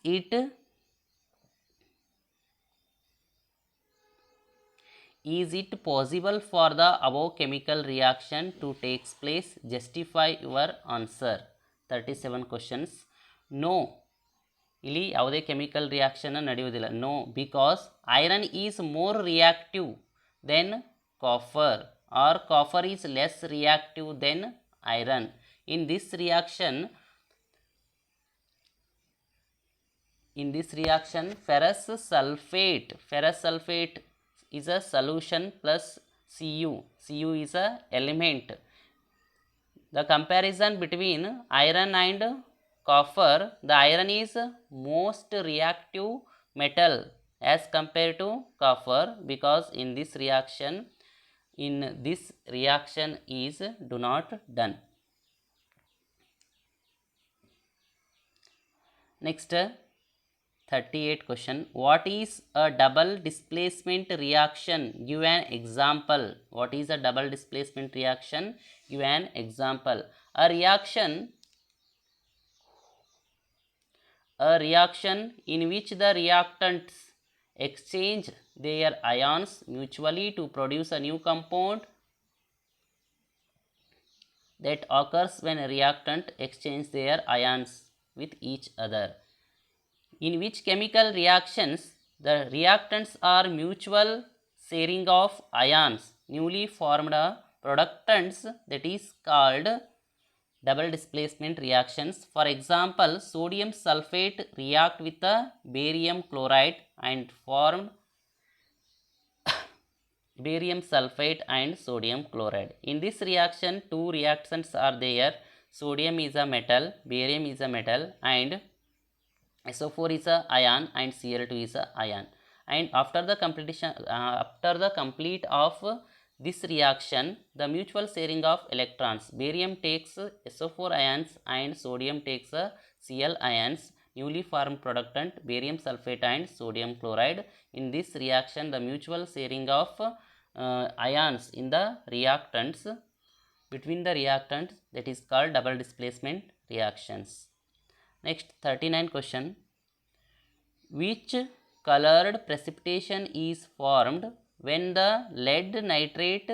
it possible for the above chemical reaction to take place? Justify your answer. 37 questions. No, ಇಲ್ಲಿ ಯಾವುದೇ chemical reaction ನಡೆಯುವುದಿಲ್ಲ. No, because iron is more reactive than copper or copper is less reactive than iron. In this reaction, In this reaction, ferrous sulfate is a solution plus Cu. Cu is a element. The comparison between iron and copper, the iron is most reactive metal as compared to copper, because in this reaction is do not done. Next, 38 question. What is a double displacement reaction? Give an example. What is a double displacement reaction? Give an example. A reaction in which the reactants exchange their ions mutually to produce a new compound that occurs when a reactant exchange their ions with each other. In which chemical reactions the reactants are mutual sharing of ions, newly formed productants, that is called double displacement reactions. For example, sodium sulfate react with the barium chloride and form barium sulfate and sodium chloride. In this reaction, two reactants are there. Sodium is a metal, barium is a metal, and SO4 is a ion and Cl2 is a ion. And after the complete of this reaction, the mutual sharing of electrons, barium takes SO4 ions and sodium takes Cl ions, newly formed productant barium sulfate and sodium chloride. In this reaction, the mutual sharing of ions in the reactants between the reactants, that is called double displacement reactions. Next, 39 question. Which colored precipitation is formed when the lead nitrate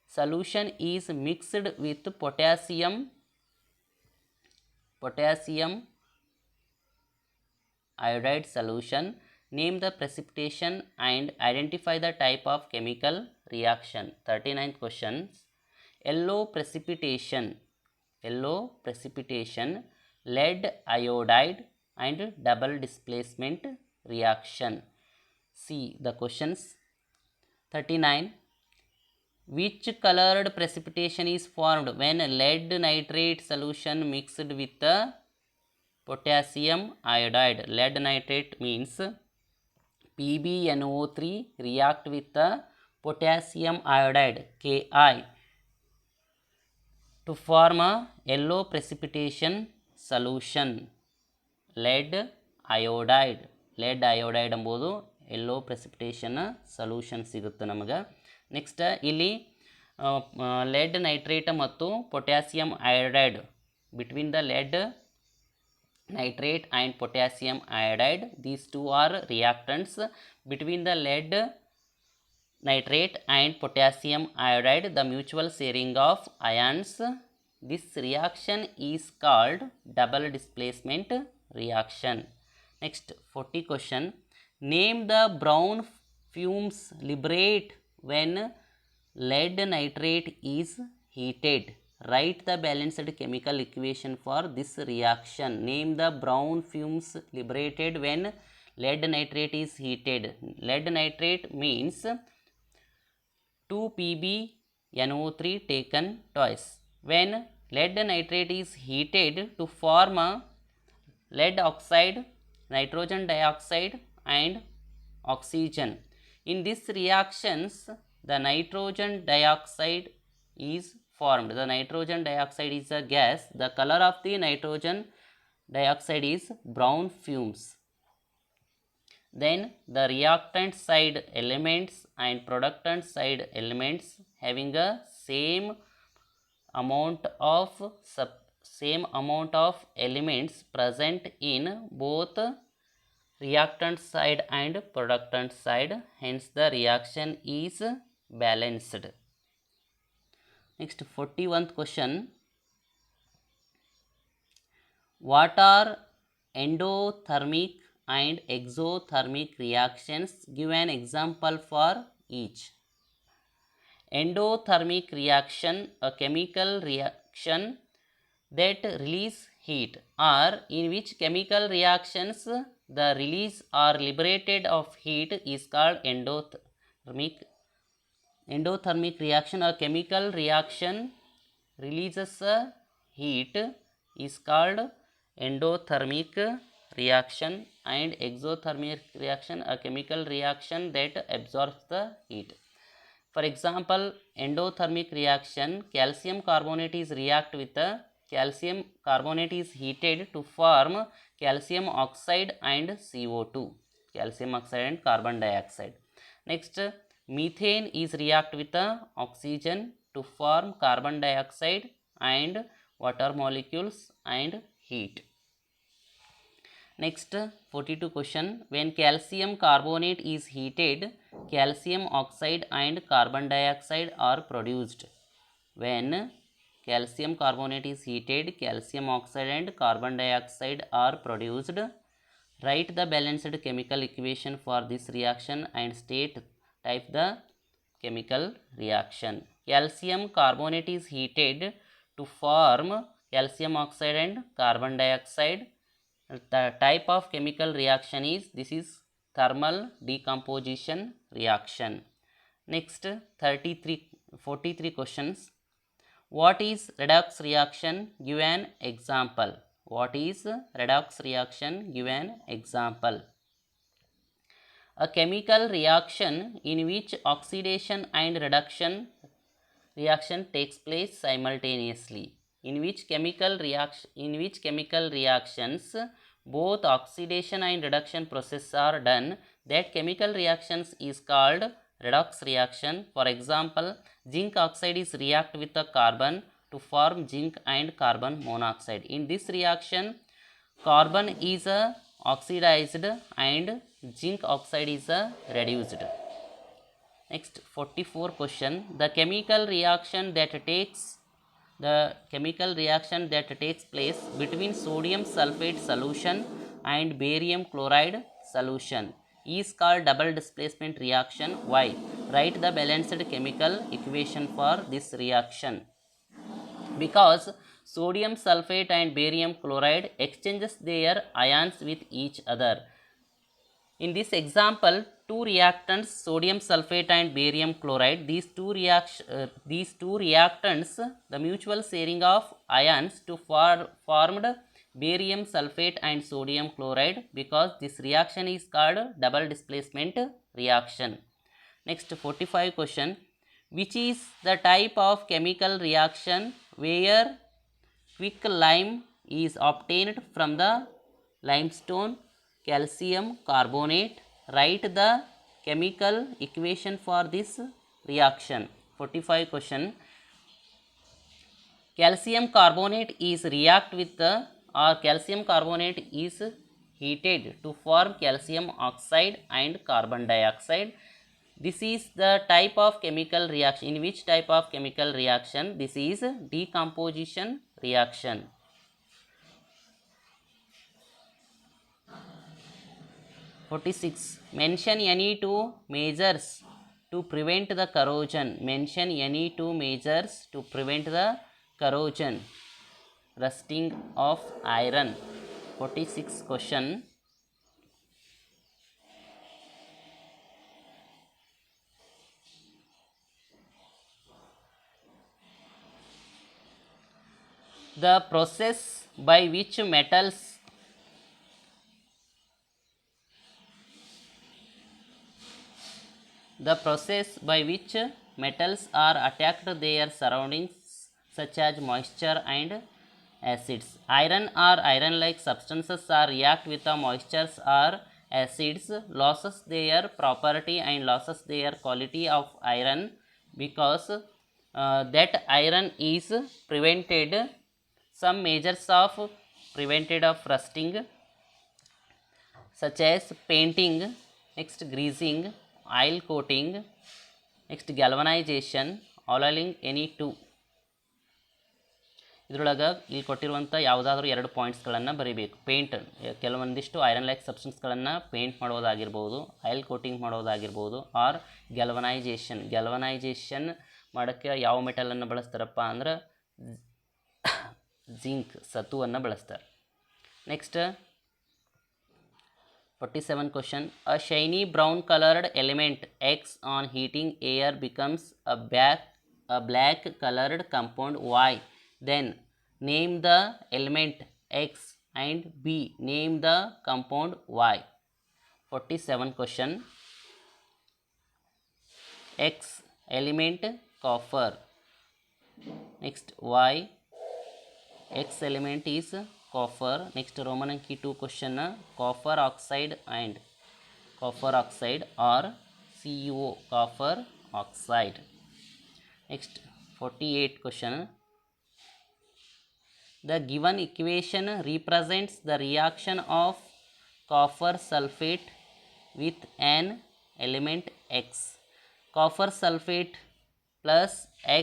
solution is mixed with potassium iodide solution? Name the precipitation and identify the type of chemical reaction. 39th questions. Yellow precipitation, lead iodide and double displacement reaction. See the questions. 39. Which colored precipitation is formed when lead nitrate solution mixed with the potassium iodide? Lead nitrate means PbNO3 react with the potassium iodide Ki to form a yellow precipitation solution. lead iodide ಎಂಬುದು yellow precipitation solution ಸಿಗುತ್ತೆ ನಮಗೆ. Next ಇಲ್ಲಿ lead nitrate ಮತ್ತು potassium iodide, between the lead nitrate and potassium iodide, these two are reactants. Between the lead nitrate and potassium iodide, the mutual sharing of ions, this reaction is called double displacement reaction. Next, 40 question. Name the brown fumes liberate when lead nitrate is heated. Write the balanced chemical equation for this reaction. Name the brown fumes liberated when lead nitrate is heated. Lead nitrate means 2 PbNO3 taken twice. When lead nitrate is heated to form a lead oxide, nitrogen dioxide and oxygen. In these reactions, the nitrogen dioxide is formed. The nitrogen dioxide is a gas. The color of the nitrogen dioxide is brown fumes. Then the reactant side elements and productant side elements having a same amount of elements present in both reactant side and productant side, hence the reaction is balanced. Next, 41st question. What are endothermic and exothermic reactions? Give an example for each. Endothermic reaction, a chemical reaction that release heat, or in which chemical reactions the release or liberated of heat is called endothermic reaction. A chemical reaction releases heat is called endothermic reaction, and exothermic reaction, a chemical reaction that absorbs the heat. For example, endothermic reaction, calcium carbonate is react with the calcium carbonate is heated to form calcium oxide and CO2, calcium oxide and carbon dioxide. Next, methane is react with the oxygen to form carbon dioxide and water molecules and heat. Next, 42 question. When calcium carbonate is heated, calcium oxide and carbon dioxide are produced. When calcium carbonate is heated, calcium oxide and carbon dioxide are produced. Write the balanced chemical equation for this reaction and state type the chemical reaction. Calcium carbonate is heated to form calcium oxide and carbon dioxide. The type of chemical reaction is, this is thermal decomposition reaction. Next, 43 questions. What is redox reaction? Give an example. What is redox reaction? Give an example. A chemical reaction in which oxidation and reduction reaction takes place simultaneously. In which chemical reactions both oxidation and reduction processes are done, that chemical reactions is called redox reaction. For example, zinc oxide is react with the carbon to form zinc and carbon monoxide. In this reaction, carbon is oxidized and zinc oxide is reduced. Next, 44 question. The chemical reaction that takes place between sodium sulfate solution and barium chloride solution is called double displacement reaction. Why? Write the balanced chemical equation for this reaction. Because sodium sulfate and barium chloride exchanges their ions with each other. In this example, two reactants, sodium sulfate and barium chloride, these two reactants, the mutual sharing of ions to formed barium sulfate and sodium chloride, because this reaction is called double displacement reaction. Next, 45 question. Which is the type of chemical reaction where quicklime is obtained from the limestone calcium carbonate? Write the chemical equation for this reaction. 45 question. Calcium carbonate is react with the, or calcium carbonate is heated to form calcium oxide and carbon dioxide. This is the type of chemical reaction. In which type of chemical reaction? This is decomposition reaction. 46. Mention any two measures to prevent the corrosion. Mention any two measures to prevent the corrosion, rusting of iron. 46 question. The process by which metals are attacked their surroundings, such as moisture and acids. Iron or iron-like substances are react with the moistures or acids, loses their property and loses their quality of iron, because that iron is prevented. Some measures of prevented of rusting, such as painting, next greasing, oil coating, next galvanization, oiling any two. ಇದರೊಳಗೆ ಇಲ್ಲಿ ಕೊಟ್ಟಿರುವಂಥ ಯಾವುದಾದ್ರೂ ಎರಡು ಪಾಯಿಂಟ್ಸ್ಗಳನ್ನು ಬರೀಬೇಕು. Paint, ಕೆಲವೊಂದಿಷ್ಟು iron like ಸಬ್ಸ್ಟೆನ್ಸ್ಗಳನ್ನು paint ಮಾಡೋದಾಗಿರ್ಬೋದು, oil coating ಮಾಡೋದಾಗಿರ್ಬೋದು, R ಗ್ಯಾಲ್ವನೈಜೇಷನ್ ಮಾಡೋಕ್ಕೆ ಯಾವ ಮೆಟಲನ್ನು ಬಳಸ್ತಾರಪ್ಪ ಅಂದ್ರೆ ಜಿಂಕ್ ಸತುವನ್ನು ಬಳಸ್ತಾರೆ. Next 47 question. A shiny brown colored element X on heating air becomes a black colored compound Y. Then name the element X and B. Name the compound Y. 47 question. X element copper. Next Y. X element is copper. Next Roman key 2 question. Copper oxide and copper oxide or CuO, copper oxide. Next 48 question. The given equation represents the reaction of copper sulfate with an element X. Copper sulfate plus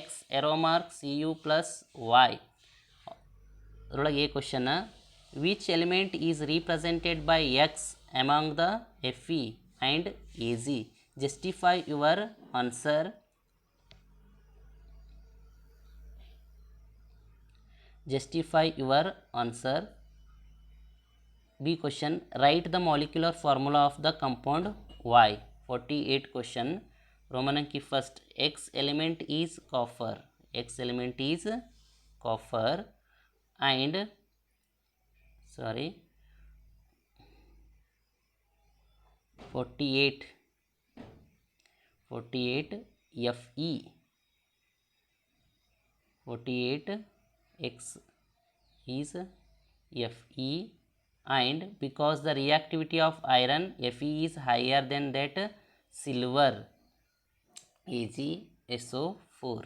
X arrow mark Cu plus Y. ಅದರೊಳಗೆ A question, which element is represented by X among the Fe and Ag? Justify your answer. Justify your answer. B question, write the molecular formula of the compound Y. 48 question, Roman key first, X element is copper. X element is copper and 48 Fe, 48 X is Fe, and because the reactivity of iron Fe is higher than that silver AgSO4.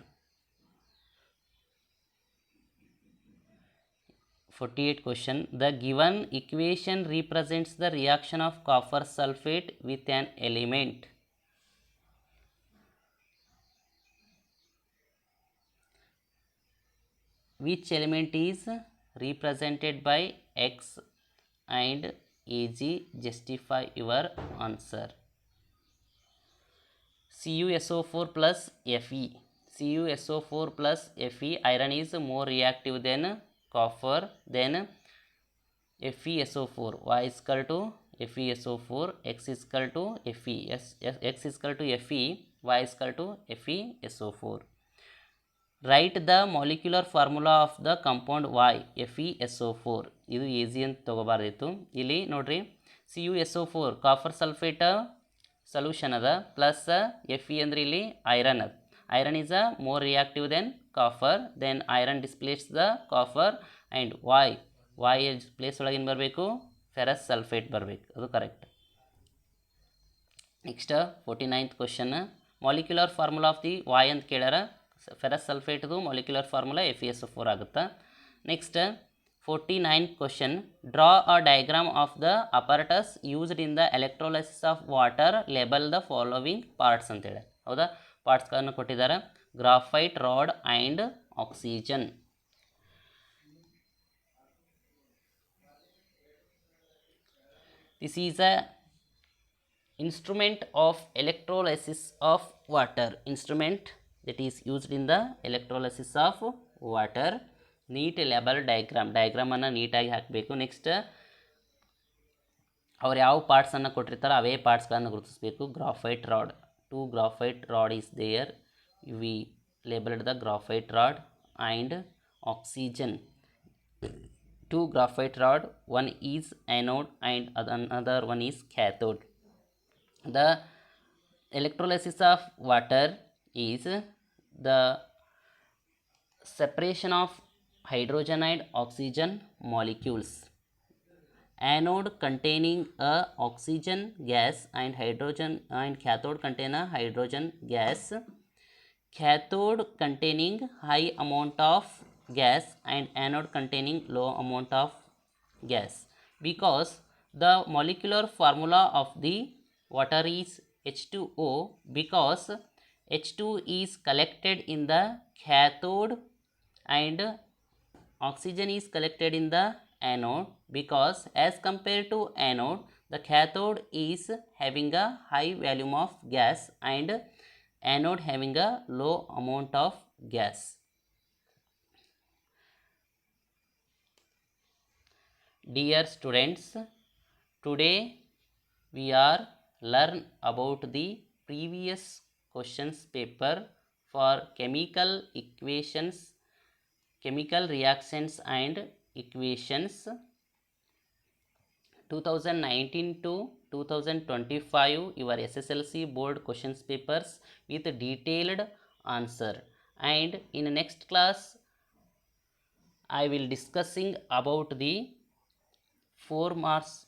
48 question, the given equation represents the reaction of copper sulfate with an element. Which element is represented by X and Ag? Justify your answer. CuSO4 plus Fe. CuSO4 plus Fe, iron is more reactive than copper, then FeSO4. Y is equal to FeSO4, X is equal to Fe, X is equal to Fe, Y is equal to FeSO4. Write the molecular formula of the compound Y, FeSO4. ಇದು easy ಅಂತ ತಗೋಬಾರ್ದಿತ್ತು. ಇಲ್ಲಿ ನೋಡ್ರಿ, CuSO4 copper sulphate solution ಅದ, plus Fe ಅಂದ್ರೆ ಇಲ್ಲಿ iron ಅದ. Iron is a more reactive than copper, then iron displaces the copper, and Y place ಒಳಗೆ ಏನು ಬರಬೇಕು, ಫೆರಸ್ ಸಲ್ಫೇಟ್ ಬರಬೇಕು, ಅದು correct. Next 49th question, molecular formula of the Y ಅಂತ ಕೇಳ್ಯಾರ. ಫೆರಸ್ ಸಲ್ಫೇಟ್ದು ಮಾಲಿಕ್ಯುಲರ್ ಫಾರ್ಮುಲಾ FeSO4 ಆಗುತ್ತಾ. Next 49th question, draw a diagram of the apparatus used in the electrolysis of water, label the following parts ಅಂತೇಳಿ. ಹೌದಾ, ಪಾರ್ಟ್ಸ್ಗಳನ್ನು ಕೊಟ್ಟಿದ್ದಾರೆ. Graphite rod and oxygen. This is a instrument of electrolysis of water. Instrument that is used in the electrolysis of water. Neat label diagram ಅನ್ನು ನೀಟಾಗಿ ಹಾಕಬೇಕು. Next ಅವ್ರು ಯಾವ ಪಾರ್ಟ್ಸನ್ನು ಕೊಟ್ಟಿರ್ತಾರೆ ಅವೇ ಪಾರ್ಟ್ಸ್ಗಳನ್ನು ಗುರುತಿಸಬೇಕು. Graphite rod, 2 graphite rod is there, we labeled the graphite rod, and oxygen, 2 graphite rod, one is anode and another one is cathode. The electrolysis of water is the separation of hydrogen and oxygen molecules. Anode containing a oxygen gas and hydrogen, and cathode contain a hydrogen gas. Cathode containing high amount of gas and anode containing low amount of gas, because the molecular formula of the water is H2O, because H2 is collected in the cathode and oxygen is collected in the anode, because as compared to anode, the cathode is having a high volume of gas and anode having a low amount of gas. Dear students, today we are learn about the previous questions paper for chemical equations, chemical reactions and equations 2019 to 2025 your SSLC board questions papers with detailed answer. And in next class I will discussing about the 4 marks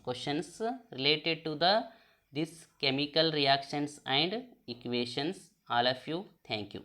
questions related to the this chemical reactions and equations. All of you, thank you.